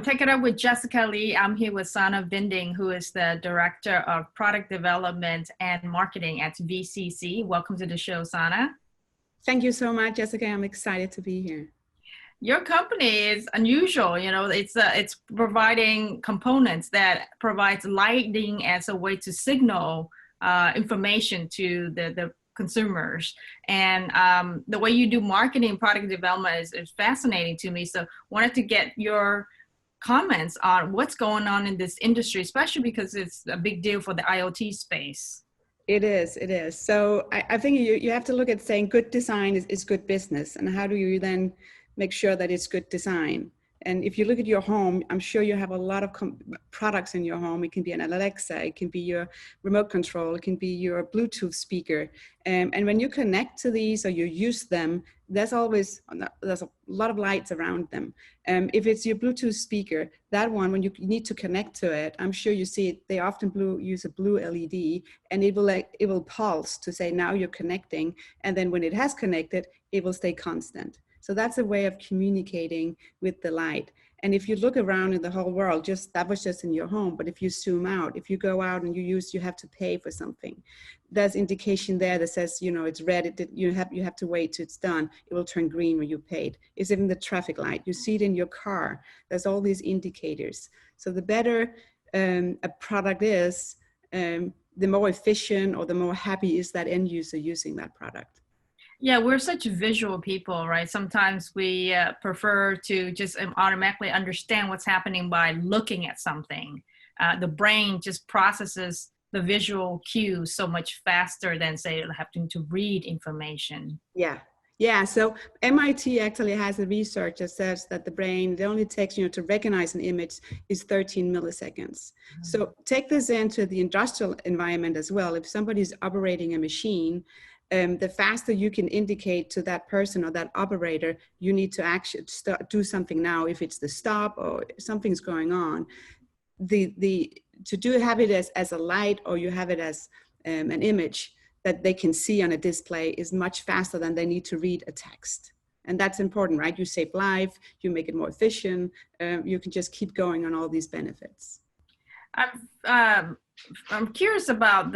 Take It Up with Jessica Lee. I'm here with Sannah Vinding, who is the Director of Product Development and Marketing at VCC. Welcome to the show, Sannah. Thank you so much, Jessica. I'm excited to be here. Your company is unusual. You know, it's providing components that provides lighting as a way to signal information to the consumers. And the way you do marketing product development is fascinating to me. So wanted to get your comments on what's going on in this industry, especially because it's a big deal for the IoT space. It is. So I think you have to look at saying good design is good business. And how do you then make sure that it's good design? And if you look at your home, I'm sure you have a lot of products in your home. It can be an Alexa, it can be your remote control, it can be your Bluetooth speaker. And when you connect to these or you use them, there's a lot of lights around them. If it's your Bluetooth speaker, that one, when you need to connect to it, I'm sure you see it, they often use a blue LED, and it will pulse to say, now you're connecting. And then when it has connected, it will stay constant. So that's a way of communicating with the light. And if you look around in the whole world, that was just in your home, but if you zoom out, if you go out and you have to pay for something, there's indication there that says, it's red, you have to wait till it's done. It will turn green when you paid. It's even the traffic light. You see it in your car. There's all these indicators. So the better a product is, the more efficient or the more happy is that end user using that product. Yeah, we're such visual people, right? Sometimes we prefer to just automatically understand what's happening by looking at something. The brain just processes the visual cues so much faster than, say, having to read information. Yeah. So MIT actually has a research that says that the brain, it only takes, to recognize an image is 13 milliseconds. Mm-hmm. So take this into the industrial environment as well. If somebody's operating a machine, the faster you can indicate to that person or that operator, you need to actually do something now. If it's the stop or something's going on, have it as a light, or you have it as an image that they can see on a display is much faster than they need to read a text. And that's important, right? You save life, you make it more efficient, you can just keep going on all these benefits. I'm curious about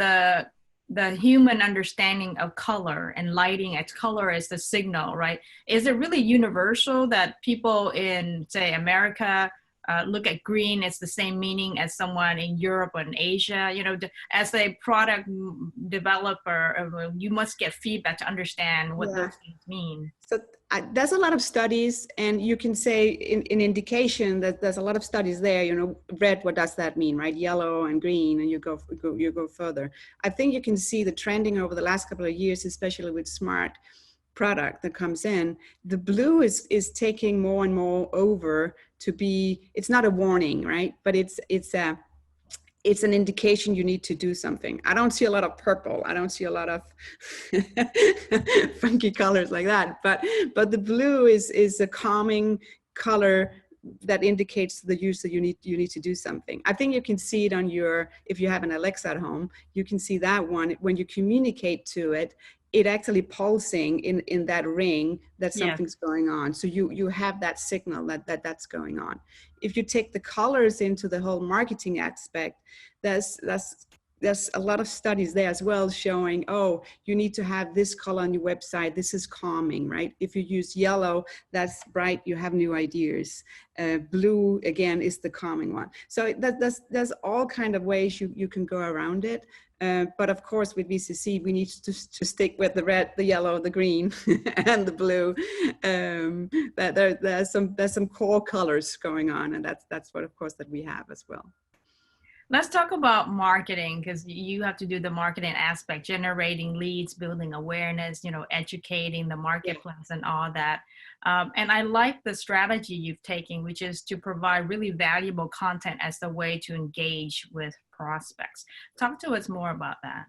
the human understanding of color and lighting as color as the signal, right? Is it really universal that people in, say, America look at green as the same meaning as someone in Europe or in Asia? As a product developer, you must get feedback to understand what those things mean. So there's a lot of studies, and you can say in indication that there's a lot of studies there, red, what does that mean, right? Yellow and green, and you go further. I think you can see the trending over the last couple of years, especially with smart product that comes in. The blue is taking more and more over to be, it's not a warning, right? But it's an indication you need to do something. I don't see a lot of purple. I don't see a lot of funky colors like that. But the blue is a calming color that indicates to the user you need to do something. I think you can see it on if you have an Alexa at home, you can see that one. When you communicate to it, it actually pulsing in that ring that something's going on. So you have that signal that's going on. If you take the colors into the whole marketing aspect, there's a lot of studies there as well showing, you need to have this color on your website. This is calming, right? If you use yellow, that's bright, you have new ideas. Blue, again, is the calming one. So there's all kind of ways you can go around it. But of course, with VCC, we need to stick with the red, the yellow, the green, and the blue. There's some core colors going on, and that's what, of course, that we have as well. Let's talk about marketing, because you have to do the marketing aspect, generating leads, building awareness, educating the marketplace and all that. And I like the strategy you've taken, which is to provide really valuable content as the way to engage with prospects. Talk to us more about that.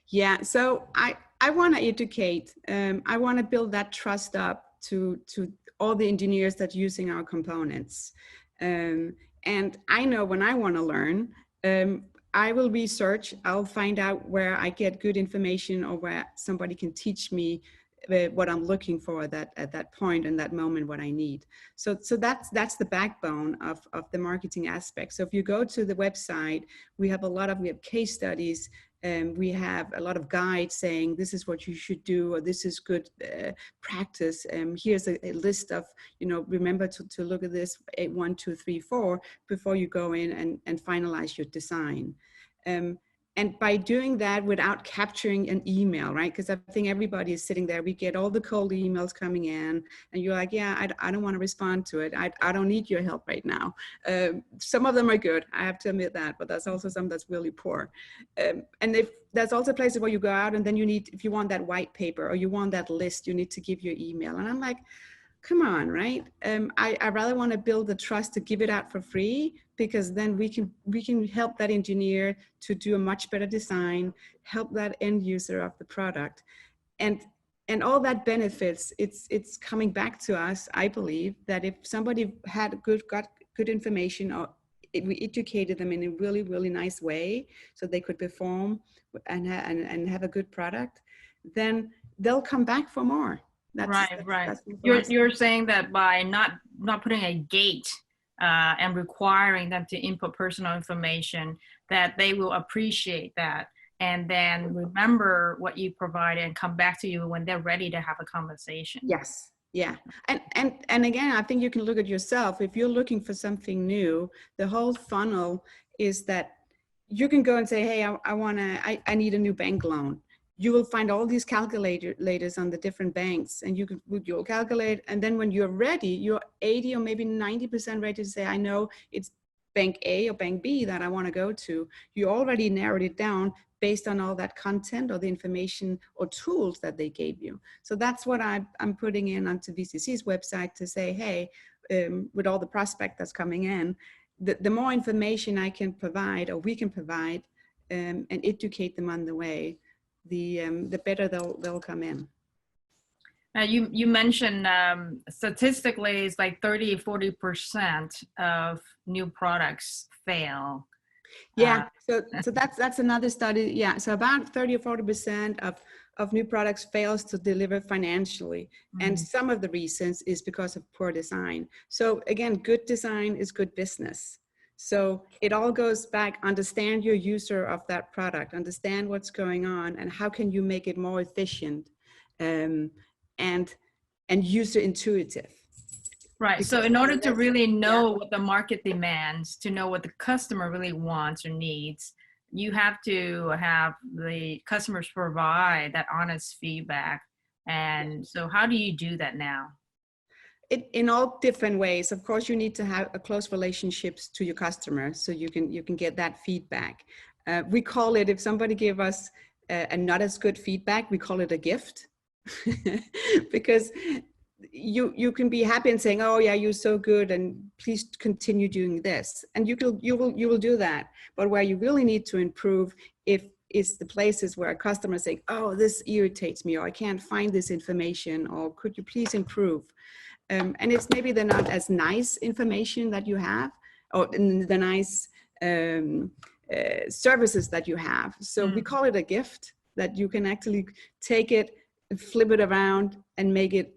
Yeah, so I want to educate. I want to build that trust up to all the engineers that are using our components. And I know when I want to learn, I will research, I'll find out where I get good information or where somebody can teach me what I'm looking for at that point and that moment, what I need. So that's the backbone of the marketing aspect. So if you go to the website, we have case studies, and we have a lot of guides saying this is what you should do, or this is good practice. Here's a list of, remember to look at this 1, 2, 3, 4 before you go in and finalize your design. And by doing that without capturing an email, right? Because I think everybody is sitting there. We get all the cold emails coming in, and you're like, yeah, I don't want to respond to it. I don't need your help right now. Some of them are good, I have to admit that, but there's also some that's really poor. And if there's also places where you go out and then you need, if you want that white paper or you want that list, you need to give your email. And I'm like, come on, right? I rather want to build the trust to give it out for free, because then we can help that engineer to do a much better design, help that end user of the product, and all that benefits. It's coming back to us. I believe that if somebody got good information, or we educated them in a really, really nice way so they could perform and have a good product, then they'll come back for more. Right. You're saying that by not putting a gate and requiring them to input personal information, that they will appreciate that and then remember what you provided and come back to you when they're ready to have a conversation. Yes. Yeah. And again, I think you can look at yourself. If you're looking for something new, the whole funnel is that you can go and say, hey, I need a new bank loan. You will find all these calculators on the different banks, and you'll calculate. And then when you're ready, you're 80 or maybe 90% ready to say, I know it's bank A or bank B that I want to go to. You already narrowed it down based on all that content or the information or tools that they gave you. So that's what I'm putting in onto VCC's website to say, hey, with all the prospect that's coming in, the more information I can provide, or we can provide, and educate them on the way, the better they'll come in. Now you mentioned statistically it's like 30-40% of new products fail. Yeah, so that's another study. Yeah, so about 30 or 40% of new products fails to deliver financially. And some of the reasons is because of poor design. So again, good design is good business. So it all goes back, understand your user of that product, understand what's going on, and how can you make it more efficient and user intuitive. Right. Because so in order to really know what the market demands, to know what the customer really wants or needs, you have to have the customers provide that honest feedback. And so how do you do that now? In all different ways. Of course, you need to have a close relationships to your customer so you can get that feedback. We call it, if somebody give us a not as good feedback, we call it a gift. Because you can be happy and saying, oh yeah, you're so good and please continue doing this, and you will do that. But where you really need to improve, if it's the places where a customer is saying, oh, this irritates me, or I can't find this information, or could you please improve? And it's maybe the not as nice information that you have, or the nice services that you have. So we call it a gift, that you can actually take it and flip it around and make it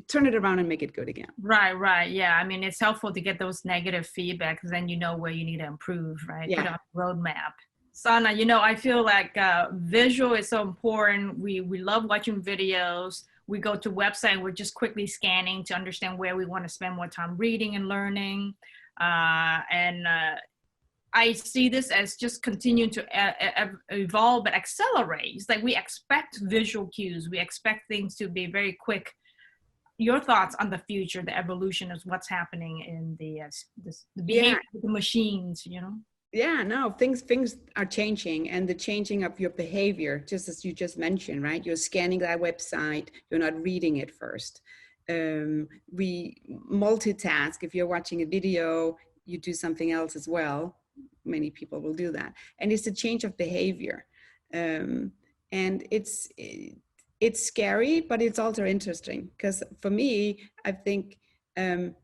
turn it around and make it good again. Right. Yeah. I mean, it's helpful to get those negative feedback, because then you know where you need to improve, right? Yeah. Put on a roadmap. Sannah, I feel like visual is so important. We love watching videos. We go to website, we're just quickly scanning to understand where we want to spend more time reading and learning. I see this as just continuing to evolve, but accelerate. It's like we expect visual cues. We expect things to be very quick. Your thoughts on the future, the evolution of what's happening in the behavior of the machines, Yeah, no, things are changing, and the changing of your behavior, just as you just mentioned, right? You're scanning that website, you're not reading it first. We multitask. If you're watching a video, you do something else as well. Many people will do that. And it's a change of behavior. And it's scary, but it's also interesting, because for me, I think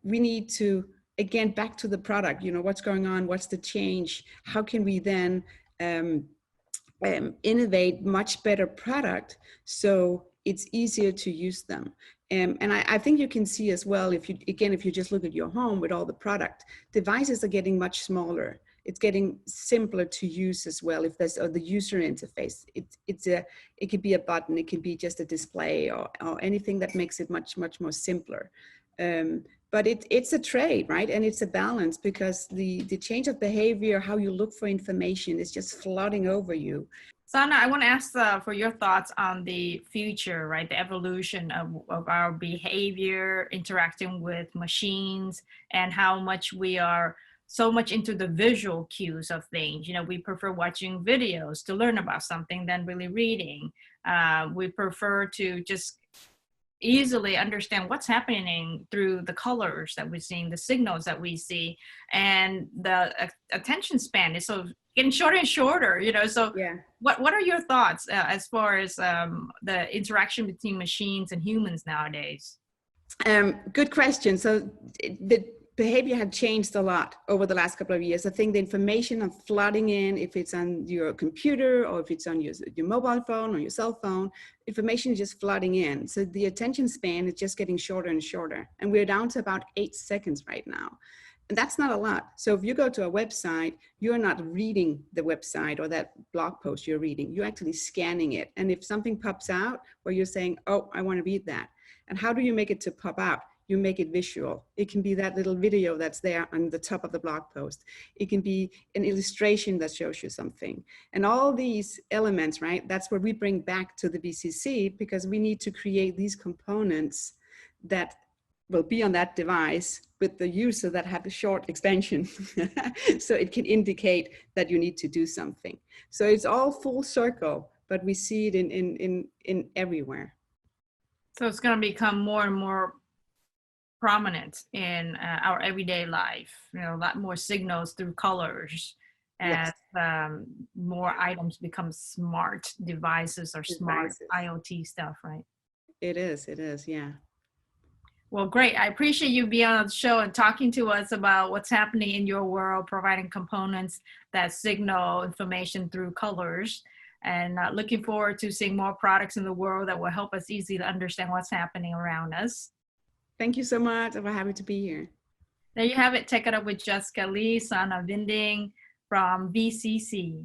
we need to, again, back to the product, what's going on, what's the change, how can we then innovate much better product so it's easier to use them. And I think you can see as well, if you just look at your home with all the product, devices are getting much smaller. It's getting simpler to use as well. If there's the user interface, it could be a button, it could be just a display, or anything that makes it much more simpler. But it's a trade, right? And it's a balance, because the change of behavior, how you look for information, is just flooding over you. Sannah, I want to ask for your thoughts on the future, right? The evolution of our behavior interacting with machines, and how much we are so much into the visual cues of things. You know, we prefer watching videos to learn about something than really reading. We prefer to just easily understand what's happening through the colors that we're seeing, the signals that we see, and the attention span is so getting shorter and shorter, you know. So yeah, what are your thoughts as far as the interaction between machines and humans nowadays? Good question. So the behavior had changed a lot over the last couple of years. I think the information of flooding in, if it's on your computer or if it's on your mobile phone or your cell phone, information is just flooding in. So the attention span is just getting shorter and shorter. And we're down to about 8 seconds right now. And that's not a lot. So if you go to a website, you're not reading the website or that blog post you're reading, you're actually scanning it. And if something pops out where you're saying, oh, I want to read that. And how do you make it to pop out? You make it visual. It can be that little video that's there on the top of the blog post. It can be an illustration that shows you something. And all these elements, right? That's what we bring back to the VCC, because we need to create these components that will be on that device with the user that have a short extension. So it can indicate that you need to do something. So it's all full circle, but we see it in everywhere. So it's going to become more and more prominent in our everyday life, you know, a lot more signals through colors, as more items become smart devices or smart IoT stuff, right? It is, yeah. Well, great. I appreciate you being on the show and talking to us about what's happening in your world, providing components that signal information through colors, and looking forward to seeing more products in the world that will help us easily to understand what's happening around us. Thank you so much. I'm happy to be here. There you have it. Take it up with Jessica Lee, Sannah Vinding from VCC.